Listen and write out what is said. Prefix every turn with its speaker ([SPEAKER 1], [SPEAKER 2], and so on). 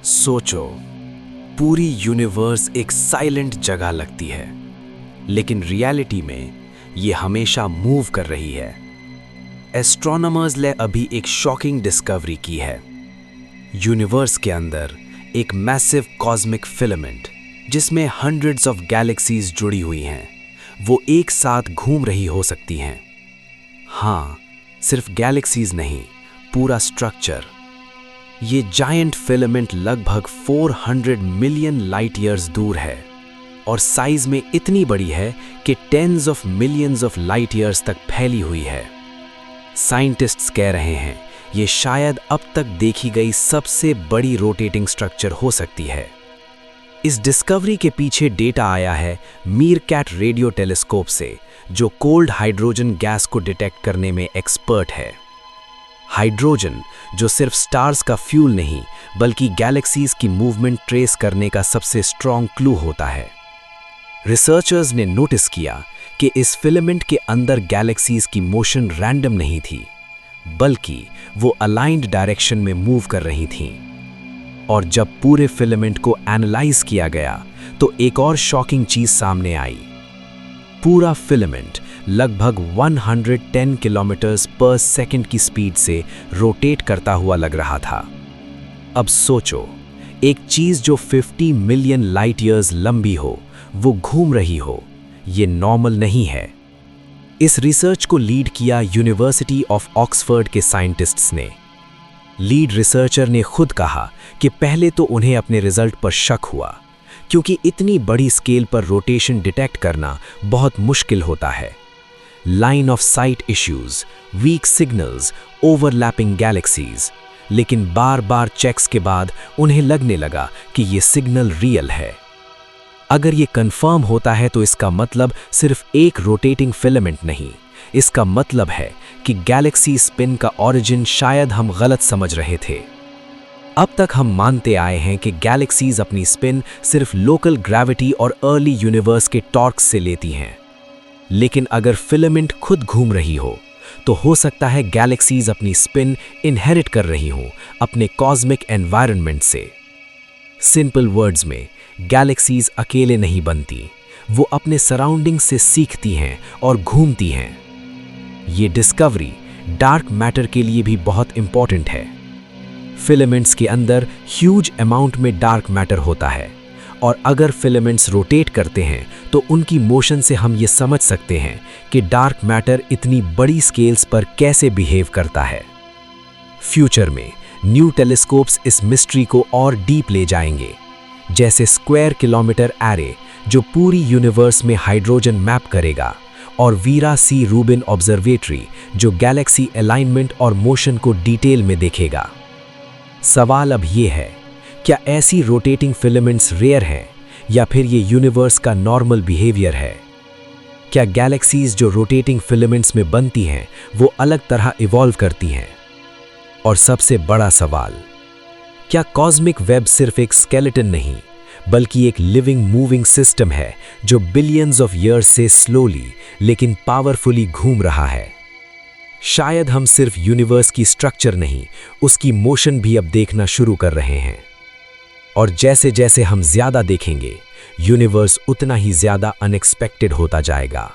[SPEAKER 1] सोचो, पूरी यूनिवर्स एक साइलेंट जगह लगती है, लेकिन रियलिटी में ये हमेशा मूव कर रही है। एस्ट्रोनॉमर्स ने अभी एक शॉकिंग डिस्कवरी की है। यूनिवर्स के अंदर एक मैसिव कॉस्मिक फिलामेंट जिसमें हंड्रेड्स ऑफ गैलेक्सीज जुड़ी हुई हैं, वो एक साथ घूम रही हो सकती हैं। हाँ, सिर्फ गैलेक्सीज नहीं, पूरा स्ट्रक्चर। ये जायंट फिलामेंट लगभग 400 मिलियन लाइट ईयर्स दूर है और साइज में इतनी बड़ी है कि tens of millions of light years तक फैली हुई है। साइंटिस्ट्स कह रहे हैं ये शायद अब तक देखी गई सबसे बड़ी रोटेटिंग स्ट्रक्चर हो सकती है। इस डिस्कवरी के पीछे डेटा आया है मीरकैट रेडियो टेलीस्कोप से, जो कोल्ड हाइड्रोजन गैस को डिटेक्ट करने में एक्सपर्ट है। हाइड्रोजन, जो सिर्फ स्टार्स का फ्यूल नहीं बल्कि गैलेक्सीज की मूवमेंट ट्रेस करने का सबसे स्ट्रॉन्ग क्लू होता है। रिसर्चर्स ने नोटिस किया कि इस फिलामेंट के अंदर गैलेक्सीज की मोशन रैंडम नहीं थी, बल्कि वो अलाइंड डायरेक्शन में मूव कर रही थीं। और जब पूरे फिलामेंट को एनालाइज किया गया तो एक और शॉकिंग चीज सामने आई। पूरा फिलामेंट लगभग 110 किलोमीटर्स पर सेकंड की स्पीड से रोटेट करता हुआ लग रहा था। अब सोचो, एक चीज जो 50 मिलियन लाइट ईयर्स लंबी हो, वो घूम रही हो, ये नॉर्मल नहीं है। इस रिसर्च को लीड किया यूनिवर्सिटी ऑफ ऑक्सफोर्ड के साइंटिस्ट्स ने। लीड रिसर्चर ने खुद कहा कि पहले तो उन्हें अपने रिजल्ट पर शक हुआ, क्योंकि इतनी बड़ी स्केल पर रोटेशन डिटेक्ट करना बहुत मुश्किल होता है। Line of sight issues, weak signals, overlapping galaxies. लेकिन बार बार चेक्स के बाद उन्हें लगने लगा कि ये सिग्नल रियल है। अगर ये कंफर्म होता है तो इसका मतलब सिर्फ एक रोटेटिंग फिलामेंट नहीं, इसका मतलब है कि गैलेक्सी स्पिन का ओरिजिन शायद हम गलत समझ रहे थे। अब तक हम मानते आए हैं कि गैलेक्सीज अपनी स्पिन सिर्फ लोकल ग्रेविटी और अर्ली यूनिवर्स के टॉर्क्स से लेती हैं। लेकिन अगर फिलामेंट खुद घूम रही हो तो सकता है गैलेक्सीज अपनी स्पिन इनहेरिट कर रही हों अपने कॉस्मिक एनवायरनमेंट से। सिंपल वर्ड्स में, गैलेक्सीज अकेले नहीं बनती, वो अपने सराउंडिंग से सीखती हैं और घूमती हैं। ये डिस्कवरी डार्क मैटर के लिए भी बहुत इंपॉर्टेंट है। फिलामेंट्स के अंदर ह्यूज अमाउंट में डार्क मैटर होता है, और अगर फिलामेंट्स रोटेट करते हैं तो उनकी मोशन से हम ये समझ सकते हैं कि डार्क मैटर इतनी बड़ी स्केल्स पर कैसे बिहेव करता है। फ्यूचर में न्यू टेलीस्कोप्स इस मिस्ट्री को और डीप ले जाएंगे, जैसे स्क्वायर किलोमीटर एरे जो पूरी यूनिवर्स में हाइड्रोजन मैप करेगा, और वीरा सी रूबिन ऑब्जर्वेटरी जो गैलेक्सी अलाइनमेंट और मोशन को डिटेल में देखेगा। सवाल अब ये है, क्या ऐसी रोटेटिंग फिलामेंट्स रेयर हैं या फिर ये यूनिवर्स का नॉर्मल बिहेवियर है? क्या गैलेक्सीज जो रोटेटिंग फिलामेंट्स में बनती हैं वो अलग तरह इवॉल्व करती हैं? और सबसे बड़ा सवाल, क्या कॉस्मिक वेब सिर्फ एक स्केलेटन नहीं बल्कि एक लिविंग मूविंग सिस्टम है जो बिलियंस ऑफ ईयर्स से स्लोली लेकिन पावरफुली घूम रहा है? शायद हम सिर्फ यूनिवर्स की स्ट्रक्चर नहीं, उसकी मोशन भी अब देखना शुरू कर रहे हैं। और जैसे जैसे हम ज्यादा देखेंगे, यूनिवर्स उतना ही ज्यादा अनएक्सपेक्टेड होता जाएगा।